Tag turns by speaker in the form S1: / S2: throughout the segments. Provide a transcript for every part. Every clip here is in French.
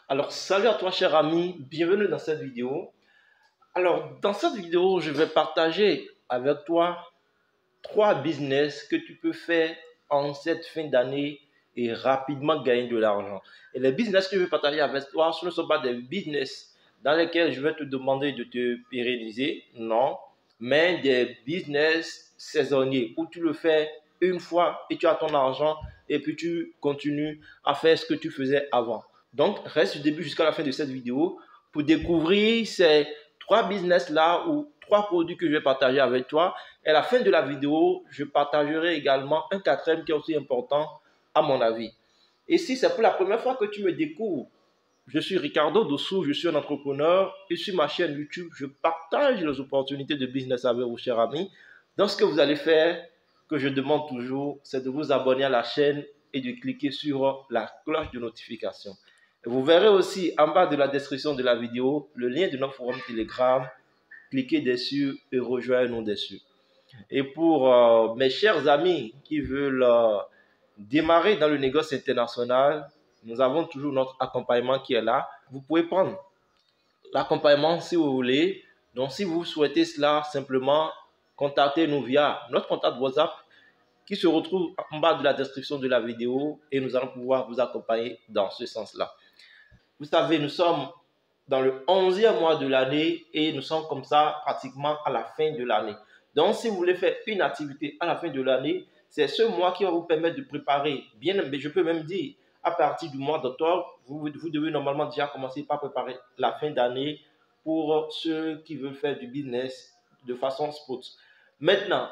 S1: Alors, salut à toi, cher ami, bienvenue dans cette vidéo. Alors, dans cette vidéo, je vais partager avec toi 3 business que tu peux faire en cette fin d'année et rapidement gagner de l'argent. Et les business que je vais partager avec toi, ce ne sont pas des business dans lesquels je vais te demander de te pérenniser, non, mais des business saisonniers où tu le fais une fois et tu as ton argent et puis tu continues à faire ce que tu faisais avant. Donc, reste du début jusqu'à la fin de cette vidéo pour découvrir ces 3 business-là ou 3 produits que je vais partager avec toi. Et à la fin de la vidéo, je partagerai également un quatrième qui est aussi important à mon avis. Et si c'est pour la première fois que tu me découvres, je suis Ricardo Dossou, je suis un entrepreneur et sur ma chaîne YouTube, je partage les opportunités de business avec vous, chers amis. Donc, ce que vous allez faire, que je demande toujours, c'est de vous abonner à la chaîne et de cliquer sur la cloche de notification. Vous verrez aussi en bas de la description de la vidéo le lien de notre forum Telegram. Cliquez dessus et rejoignez-nous dessus. Et pour mes chers amis qui veulent démarrer dans le négoce international, nous avons toujours notre accompagnement qui est là. Vous pouvez prendre l'accompagnement si vous voulez. Donc, si vous souhaitez cela, simplement contactez-nous via notre contact WhatsApp qui se retrouve en bas de la description de la vidéo et nous allons pouvoir vous accompagner dans ce sens-là. Vous savez, nous sommes dans le 11e mois de l'année et nous sommes comme ça pratiquement à la fin de l'année. Donc, si vous voulez faire une activité à la fin de l'année, c'est ce mois qui va vous permettre de préparer, bien, mais je peux même dire, à partir du mois d'octobre, vous devez normalement déjà commencer par préparer la fin d'année pour ceux qui veulent faire du business de façon spot. Maintenant,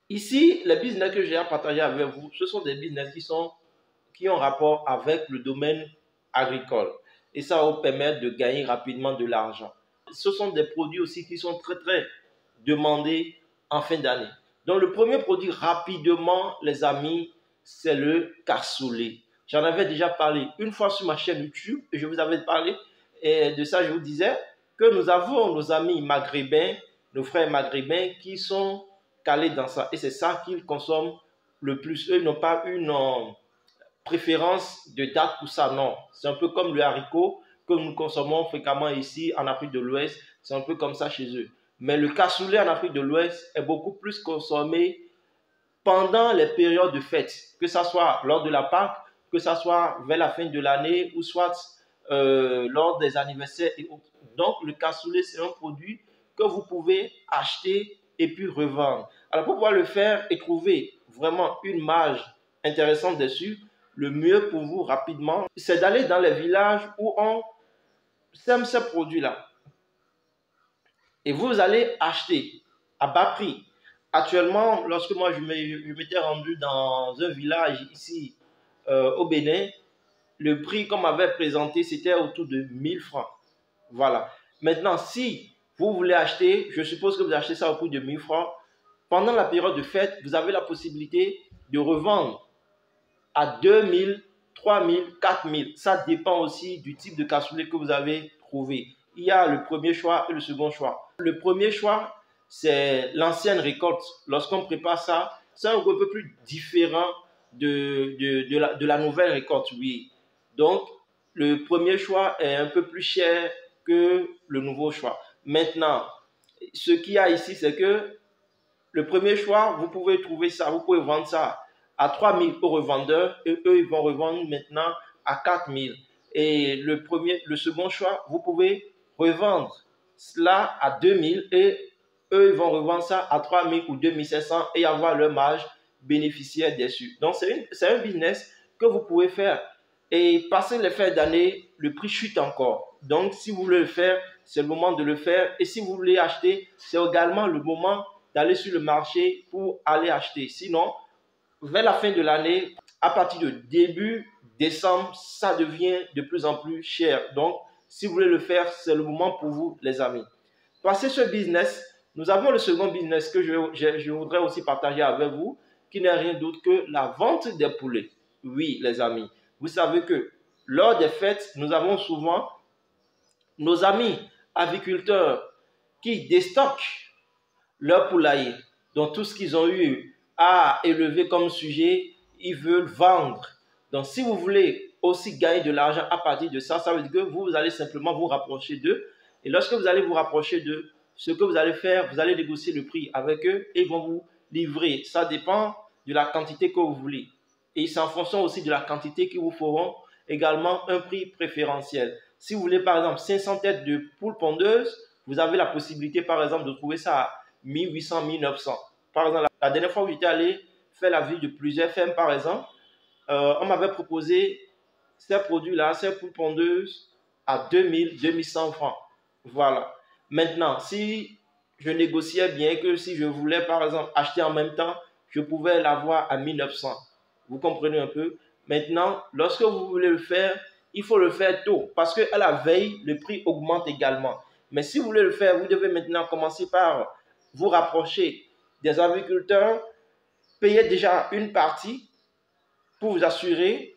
S1: ici, les business que j'ai à partager avec vous, ce sont des business qui ont rapport avec le domaine agricole. Et ça va vous permettre de gagner rapidement de l'argent. Ce sont des produits aussi qui sont très demandés en fin d'année. Donc le premier produit rapidement, les amis, c'est le cassoulet. J'en avais déjà parlé une fois sur ma chaîne YouTube et je vous avais parlé de ça. Je vous disais que nous avons nos amis maghrébins, nos frères maghrébins qui sont calés dans ça. Et c'est ça qu'ils consomment le plus. Eux, ils n'ont pas une préférence de date pour ça, non. C'est un peu comme le haricot que nous consommons fréquemment ici en Afrique de l'Ouest. C'est un peu comme ça chez eux. Mais le cassoulet en Afrique de l'Ouest est beaucoup plus consommé pendant les périodes de fête, que ce soit lors de la Pâque, que ce soit vers la fin de l'année ou soit lors des anniversaires et autres. Donc, le cassoulet, c'est un produit que vous pouvez acheter et puis revendre. Alors, pour pouvoir le faire et trouver vraiment une marge intéressante dessus, le mieux pour vous rapidement, c'est d'aller dans les villages où on sème ces produits-là. Et vous allez acheter à bas prix. Actuellement, lorsque moi je m'étais rendu dans un village ici au Bénin, le prix qu'on m'avait présenté, c'était autour de 1000 francs. Voilà. Maintenant, si vous voulez acheter, je suppose que vous achetez ça au prix de 1000 francs, pendant la période de fête, vous avez la possibilité de revendre à 2000, 3000, 4000. Ça dépend aussi du type de cassoulet que vous avez trouvé. Il y a le premier choix et le second choix. Le premier choix, c'est l'ancienne récolte. Lorsqu'on prépare ça, c'est un peu plus différent de la nouvelle récolte, oui. Donc, le premier choix est un peu plus cher que le nouveau choix. Maintenant, ce qu'il y a ici, c'est que le premier choix, vous pouvez trouver ça, vous pouvez vendre ça à 3000 au revendeur et eux, ils vont revendre maintenant à 4000. Et le second choix, vous pouvez revendre cela à 2000 et eux, ils vont revendre ça à 3000 ou 2500 et avoir leur marge bénéficiaire dessus. Donc, c'est un business que vous pouvez faire. Et passer les fins d'année, le prix chute encore. Donc, si vous voulez le faire, c'est le moment de le faire. Et si vous voulez acheter, c'est également le moment d'aller sur le marché pour aller acheter. Sinon, vers la fin de l'année, à partir de début décembre, ça devient de plus en plus cher. Donc, si vous voulez le faire, c'est le moment pour vous, les amis. Passé ce business, nous avons le second business que je voudrais aussi partager avec vous, qui n'est rien d'autre que la vente des poulets. Oui, les amis, vous savez que lors des fêtes, nous avons souvent nos amis agriculteurs qui déstockent leur poulailler. Donc, tout ce qu'ils ont eu à élever comme sujet, ils veulent vendre. Donc, si vous voulez aussi gagner de l'argent à partir de ça. Ça veut dire que vous allez simplement vous rapprocher d'eux. Et lorsque vous allez vous rapprocher d'eux, ce que vous allez faire, vous allez négocier le prix avec eux et ils vont vous livrer. Ça dépend de la quantité que vous voulez. Et c'est en fonction aussi de la quantité qu'ils vous feront également un prix préférentiel. Si vous voulez par exemple 500 têtes de poules pondeuses, vous avez la possibilité par exemple de trouver ça à 1800, 1900. Par exemple, la dernière fois où j'étais allé faire la visite de plusieurs fermes par exemple, on m'avait proposé ces produits-là, ces poules pondeuses à 2000, 2100 francs. Voilà. Maintenant, si je négociais bien, que si je voulais par exemple acheter en même temps, je pouvais l'avoir à 1900. Vous comprenez un peu? Maintenant, lorsque vous voulez le faire, il faut le faire tôt parce qu'à la veille, le prix augmente également. Mais si vous voulez le faire, vous devez maintenant commencer par vous rapprocher des agriculteurs, payer déjà une partie pour vous assurer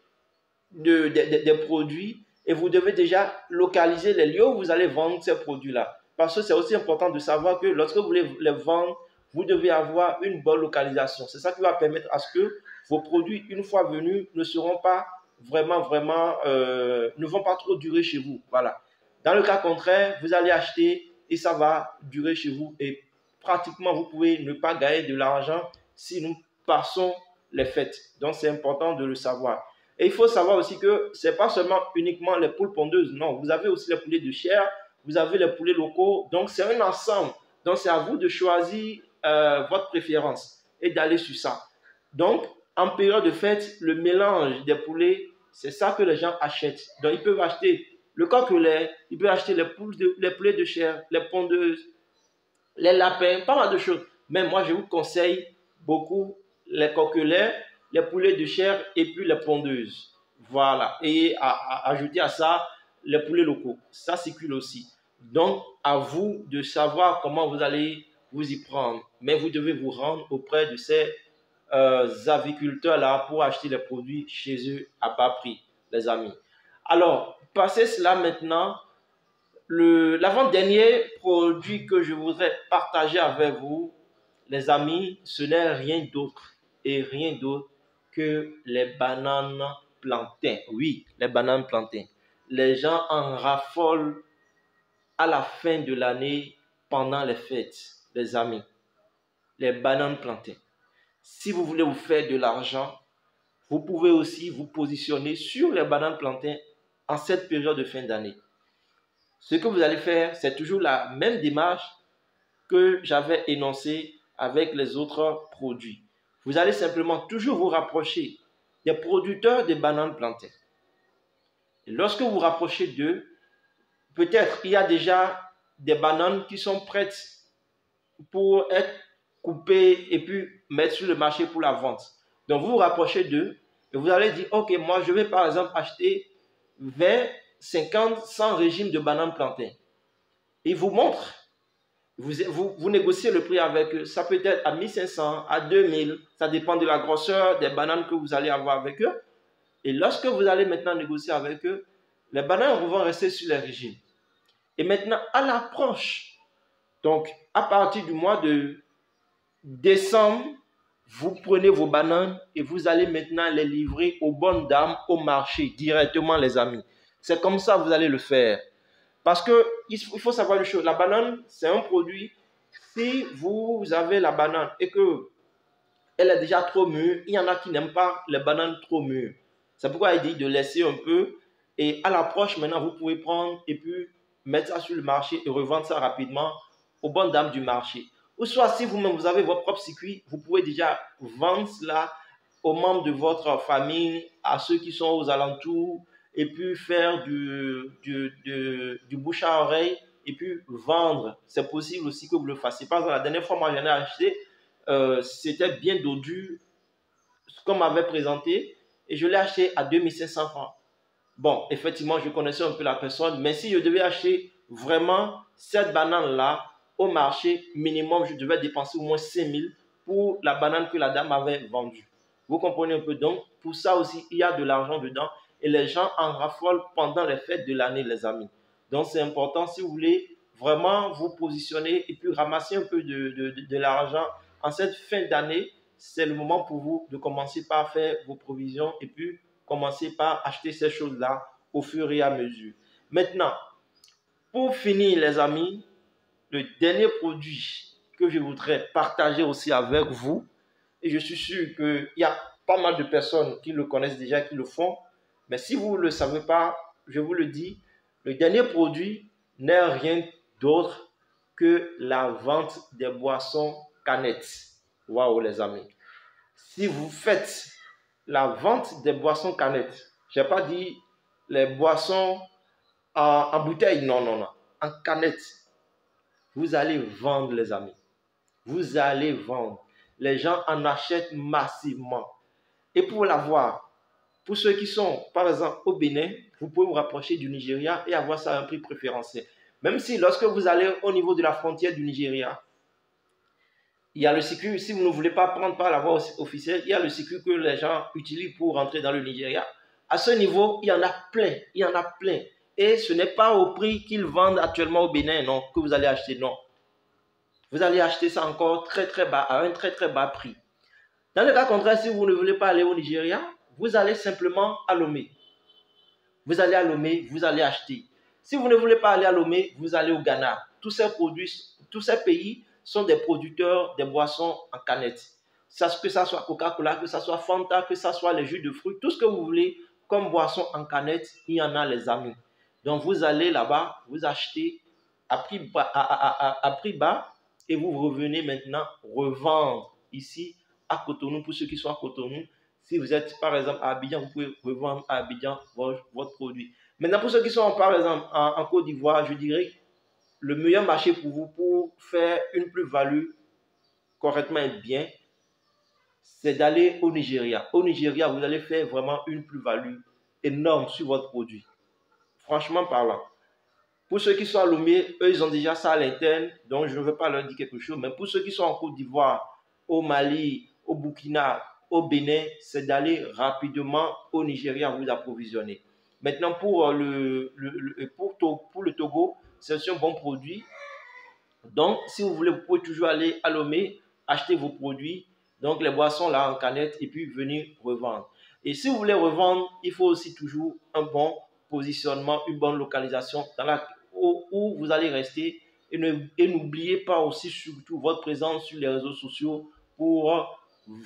S1: des produits et vous devez déjà localiser les lieux où vous allez vendre ces produits-là. Parce que c'est aussi important de savoir que lorsque vous voulez les vendre, vous devez avoir une bonne localisation. C'est ça qui va permettre à ce que vos produits, une fois venus, ne seront pas ne vont pas trop durer chez vous. Voilà. Dans le cas contraire, vous allez acheter et ça va durer chez vous et pratiquement vous pouvez ne pas gagner de l'argent si nous passons les fêtes. Donc c'est important de le savoir. Et il faut savoir aussi que ce n'est pas seulement uniquement les poules pondeuses. Non, vous avez aussi les poulets de chair, vous avez les poulets locaux. Donc, c'est un ensemble. Donc, c'est à vous de choisir votre préférence et d'aller sur ça. Donc, en période de fête, le mélange des poulets, c'est ça que les gens achètent. Donc, ils peuvent acheter le coq au lait, ils peuvent acheter les poulets de chair, les pondeuses, les lapins, pas mal de choses. Mais moi, je vous conseille beaucoup les coquelets, les poulets de chair et puis les pondeuses. Voilà. Et ajouter à ça les poulets locaux. Ça circule aussi. Donc, à vous de savoir comment vous allez vous y prendre. Mais vous devez vous rendre auprès de ces agriculteurs-là pour acheter les produits chez eux à bas prix, les amis. Alors, passez cela maintenant. L'avant-dernier produit que je voudrais partager avec vous, les amis, ce n'est rien d'autre et rien d'autre que les bananes plantains. Oui, les bananes plantains. Les gens en raffolent à la fin de l'année pendant les fêtes, les amis. Les bananes plantains. Si vous voulez vous faire de l'argent, vous pouvez aussi vous positionner sur les bananes plantains en cette période de fin d'année. Ce que vous allez faire, c'est toujours la même démarche que j'avais énoncée avec les autres produits. Vous allez simplement toujours vous rapprocher des producteurs de bananes plantains. Et lorsque vous vous rapprochez d'eux, peut-être il y a déjà des bananes qui sont prêtes pour être coupées et puis mettre sur le marché pour la vente. Donc vous vous rapprochez d'eux et vous allez dire, ok, moi je vais par exemple acheter 20, 50, 100 régimes de bananes plantains. Ils vous montrent, vous négociez le prix avec eux. Ça peut être à 1500, à 2000, ça dépend de la grosseur des bananes que vous allez avoir avec eux. Et lorsque vous allez maintenant négocier avec eux, les bananes vont rester sur les régimes. Et maintenant, à l'approche, donc à partir du mois de décembre, vous prenez vos bananes et vous allez maintenant les livrer aux bonnes dames au marché, directement les amis. C'est comme ça que vous allez le faire. Parce qu'il faut savoir une chose, la banane, c'est un produit, si vous avez la banane et qu'elle est déjà trop mûre, il y en a qui n'aiment pas les bananes trop mûres. C'est pourquoi il dit de laisser un peu et à l'approche, maintenant, vous pouvez prendre et puis mettre ça sur le marché et revendre ça rapidement aux bonnes dames du marché. Ou soit si vous-même vous avez votre propre circuit, vous pouvez déjà vendre cela aux membres de votre famille, à ceux qui sont aux alentours, et puis faire du bouche à oreille, et puis vendre. C'est possible aussi que vous le fassiez. Par exemple, la dernière fois, moi, j'en ai acheté, c'était bien dodu, ce qu'on m'avait présenté, et je l'ai acheté à 2500 francs. Bon, effectivement, je connaissais un peu la personne, mais si je devais acheter vraiment cette banane-là au marché, minimum, je devais dépenser au moins 5000 pour la banane que la dame avait vendue. Vous comprenez un peu? Donc, pour ça aussi, il y a de l'argent dedans et les gens en raffolent pendant les fêtes de l'année, les amis. Donc, c'est important si vous voulez vraiment vous positionner et puis ramasser un peu de l'argent en cette fin d'année. C'est le moment pour vous de commencer par faire vos provisions et puis commencez par acheter ces choses-là au fur et à mesure. Maintenant, pour finir les amis, le dernier produit que je voudrais partager aussi avec vous, et je suis sûr qu'il y a pas mal de personnes qui le connaissent déjà, qui le font, mais si vous ne le savez pas, je vous le dis, le dernier produit n'est rien d'autre que la vente des boissons canettes. Waouh les amis. Si vous faites la vente des boissons canettes, je n'ai pas dit les boissons en bouteille, non, non, non, en canette, vous allez vendre les amis. Vous allez vendre. Les gens en achètent massivement. Et pour l'avoir, pour ceux qui sont, par exemple, au Bénin, vous pouvez vous rapprocher du Nigeria et avoir ça à un prix préférentiel. Même si lorsque vous allez au niveau de la frontière du Nigeria, il y a le circuit, si vous ne voulez pas prendre par la voie officielle, il y a le circuit que les gens utilisent pour rentrer dans le Nigeria. À ce niveau, il y en a plein, il y en a plein. Et ce n'est pas au prix qu'ils vendent actuellement au Bénin, non, que vous allez acheter, non. Vous allez acheter ça encore très très bas, à un très très bas prix. Dans le cas contraire, si vous ne voulez pas aller au Nigeria, vous allez simplement à Lomé. Vous allez à Lomé, vous allez acheter. Si vous ne voulez pas aller à Lomé, vous allez au Ghana. Tous ces pays sont des producteurs de boissons en canettes. Que ça soit Coca-Cola, que ça soit Fanta, que ça soit les jus de fruits, tout ce que vous voulez comme boisson en canette, il y en a les amis. Donc vous allez là-bas, vous achetez à prix bas et vous revenez maintenant revendre ici à Cotonou, pour ceux qui sont à Cotonou. Si vous êtes par exemple à Abidjan, vous pouvez revendre à Abidjan votre produit. Maintenant, pour ceux qui sont par exemple en Côte d'Ivoire, je dirais le meilleur marché pour vous pour faire une plus-value correctement et bien, c'est d'aller au Nigeria. Au Nigeria, vous allez faire vraiment une plus-value énorme sur votre produit. Franchement parlant. Pour ceux qui sont à Lomé, eux, ils ont déjà ça à l'interne, donc je ne veux pas leur dire quelque chose. Mais pour ceux qui sont en Côte d'Ivoire, au Mali, au Burkina, au Bénin, c'est d'aller rapidement au Nigeria vous approvisionner. Maintenant, pour le Togo, c'est un bon produit. Donc, si vous voulez, vous pouvez toujours aller à Lomé, acheter vos produits, donc les boissons là en canette, et puis venir revendre. Et si vous voulez revendre, il faut aussi toujours un bon positionnement, une bonne localisation où vous allez rester. Et n'oubliez pas aussi surtout votre présence sur les réseaux sociaux pour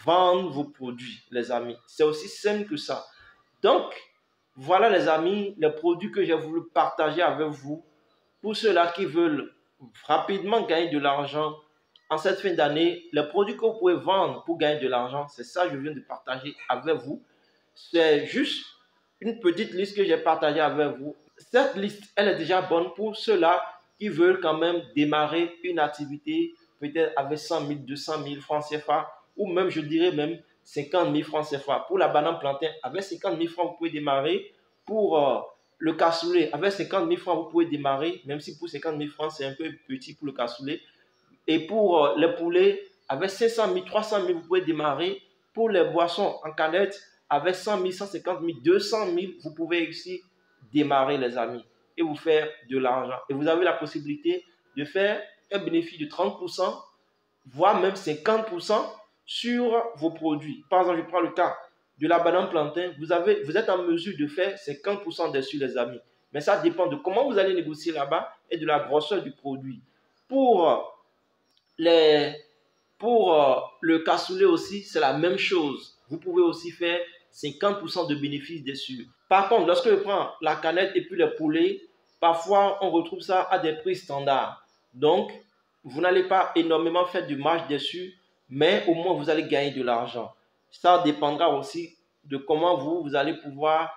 S1: vendre vos produits, les amis. C'est aussi simple que ça. Donc, voilà les amis, les produits que j'ai voulu partager avec vous. Pour ceux-là qui veulent rapidement gagner de l'argent en cette fin d'année, les produits que vous pouvez vendre pour gagner de l'argent, c'est ça que je viens de partager avec vous. C'est juste une petite liste que j'ai partagée avec vous. Cette liste, elle est déjà bonne pour ceux-là qui veulent quand même démarrer une activité peut-être avec 100 000, 200 000 francs CFA ou même, je dirais même 50 000 francs CFA. Pour la banane plantain, avec 50 000 francs, vous pouvez démarrer. Pour le cassoulet, avec 50 000 francs, vous pouvez démarrer, même si pour 50 000 francs, c'est un peu petit pour le cassoulet. Et pour les poulets, avec 500 000, 300 000, vous pouvez démarrer. Pour les boissons en canette, avec 100 000, 150 000, 200 000, vous pouvez aussi démarrer, les amis, et vous faire de l'argent. Et vous avez la possibilité de faire un bénéfice de 30%, voire même 50% sur vos produits. Par exemple, je prends le cas de la banane plantain. Vous êtes en mesure de faire 50% dessus, les amis. Mais ça dépend de comment vous allez négocier là-bas et de la grosseur du produit. Pour le cassoulet aussi, c'est la même chose. Vous pouvez aussi faire 50% de bénéfices dessus. Par contre, lorsque je prends la canette et puis les poulets, parfois on retrouve ça à des prix standards. Donc, vous n'allez pas énormément faire de marge dessus, mais au moins vous allez gagner de l'argent. Ça dépendra aussi de comment vous allez pouvoir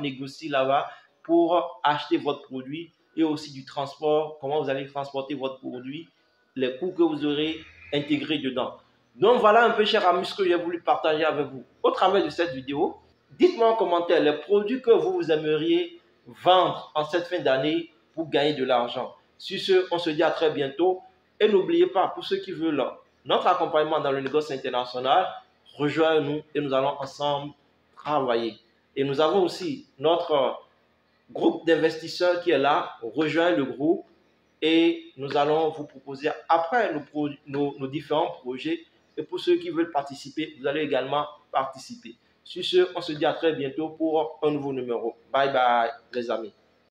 S1: négocier là-bas pour acheter votre produit et aussi du transport, comment vous allez transporter votre produit, les coûts que vous aurez intégrés dedans. Donc voilà un peu, cher ami, ce que j'ai voulu partager avec vous au travers de cette vidéo. Dites-moi en commentaire les produits que vous aimeriez vendre en cette fin d'année pour gagner de l'argent. Sur ce, on se dit à très bientôt. Et n'oubliez pas, pour ceux qui veulent notre accompagnement dans le négoce international, rejoignez-nous et nous allons ensemble travailler. Et nous avons aussi notre groupe d'investisseurs qui est là. Rejoignez le groupe et nous allons vous proposer après nos différents projets. Et pour ceux qui veulent participer, vous allez également participer. Sur ce, on se dit à très bientôt pour un nouveau numéro. Bye bye les amis.